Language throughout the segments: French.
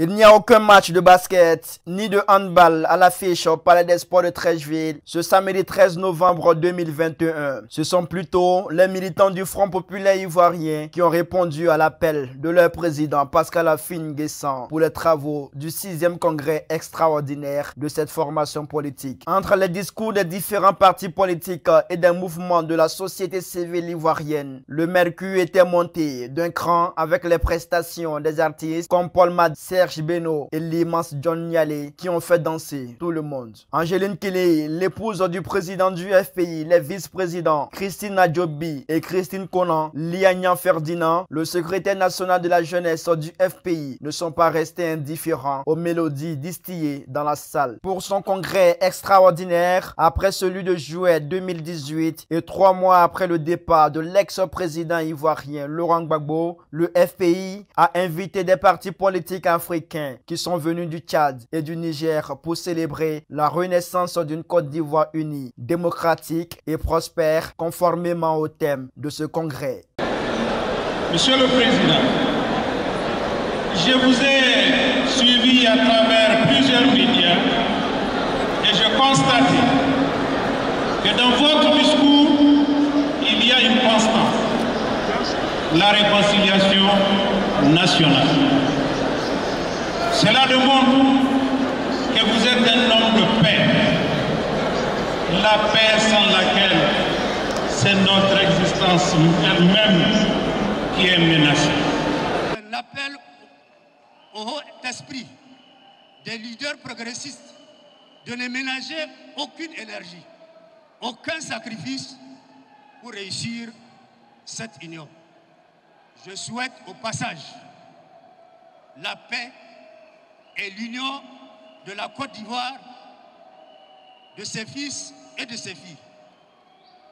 Il n'y a aucun match de basket ni de handball à l'affiche au Palais des Sports de Treichville ce samedi 13 novembre 2021. Ce sont plutôt les militants du Front populaire ivoirien qui ont répondu à l'appel de leur président Pascal Affi-N'Guessan pour les travaux du 6e congrès extraordinaire de cette formation politique. Entre les discours des différents partis politiques et des mouvements de la société civile ivoirienne, le mercure était monté d'un cran avec les prestations des artistes comme Paul Mad, Serge Beno et l'immense John Nialé qui ont fait danser tout le monde. Angéline Kelly, l'épouse du président du FPI, les vice-présidents Christine Adjobi et Christine Conan, Liania Ferdinand, le secrétaire national de la jeunesse du FPI, ne sont pas restés indifférents aux mélodies distillées dans la salle. Pour son congrès extraordinaire, après celui de juillet 2018 et 3 mois après le départ de l'ex-président ivoirien Laurent Gbagbo, le FPI a invité des partis politiques africains qui sont venus du Tchad et du Niger pour célébrer la renaissance d'une Côte d'Ivoire unie, démocratique et prospère conformément au thème de ce congrès. Monsieur le Président, je vous ai suivi à travers plusieurs médias et je constate que dans votre discours, il y a une constance, la réconciliation nationale. Cela démontre que vous êtes un homme de paix, la paix sans laquelle c'est notre existence elle-même qui est menacée. L'appel au haut esprit des leaders progressistes de ne ménager aucune énergie, aucun sacrifice pour réussir cette union. Je souhaite au passage la paix et l'union de la Côte d'Ivoire, de ses fils et de ses filles.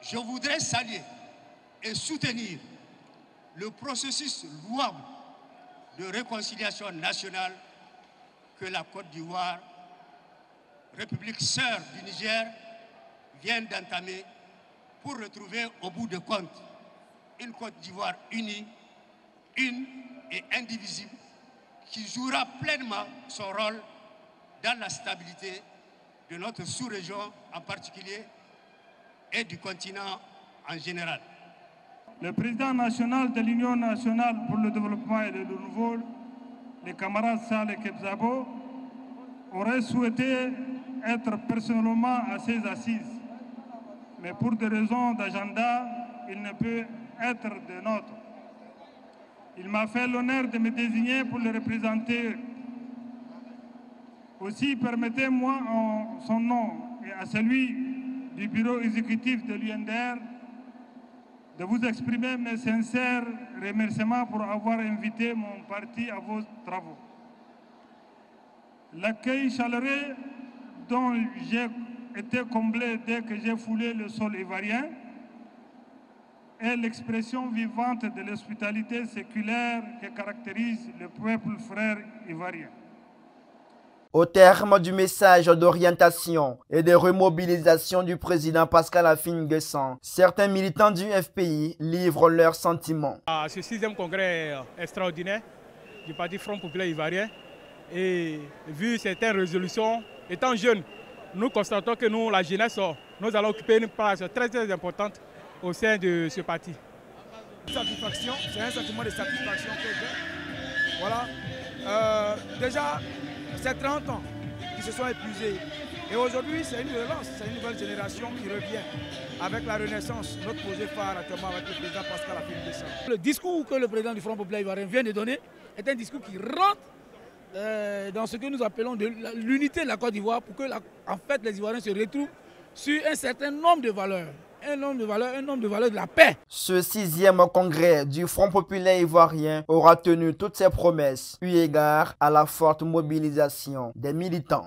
Je voudrais saluer et soutenir le processus louable de réconciliation nationale que la Côte d'Ivoire, République sœur du Niger, vient d'entamer pour retrouver au bout de compte une Côte d'Ivoire unie, une et indivisible, qui jouera pleinement son rôle dans la stabilité de notre sous-région en particulier et du continent en général. Le président national de l'Union nationale pour le développement et le renouveau, le camarade Saleh Kebzabo, aurait souhaité être personnellement à ces assises, mais pour des raisons d'agenda, il ne peut être de nôtre. Il m'a fait l'honneur de me désigner pour le représenter. Aussi, permettez-moi en son nom et à celui du bureau exécutif de l'UNDR de vous exprimer mes sincères remerciements pour avoir invité mon parti à vos travaux. L'accueil chaleureux dont j'ai été comblé dès que j'ai foulé le sol ivoirien est l'expression vivante de l'hospitalité séculaire qui caractérise le peuple frère ivoirien. Au terme du message d'orientation et de remobilisation du président Pascal Affi-N'Guessan, certains militants du FPI livrent leurs sentiments. À ce 6e congrès extraordinaire du Parti Front populaire ivoirien, et vu certaines résolutions, étant jeunes, nous constatons que nous, la jeunesse, nous allons occuper une place très importante au sein de ce parti. Satisfaction, c'est un sentiment de satisfaction que j'ai. Voilà. Déjà, c'est 30 ans qui se sont épuisés. Et aujourd'hui, c'est une relance, c'est une nouvelle génération qui revient avec la renaissance, notre projet phare actuellement avec le président Pascal Affi-N'Guessan. Le discours que le président du Front populaire ivoirien vient de donner est un discours qui rentre dans ce que nous appelons l'unité de la Côte d'Ivoire pour que en fait, les Ivoiriens se retrouvent sur un certain nombre de valeurs. Un nombre de valeurs de la paix. Ce 6e congrès du Front populaire ivoirien aura tenu toutes ses promesses, eu égard à la forte mobilisation des militants.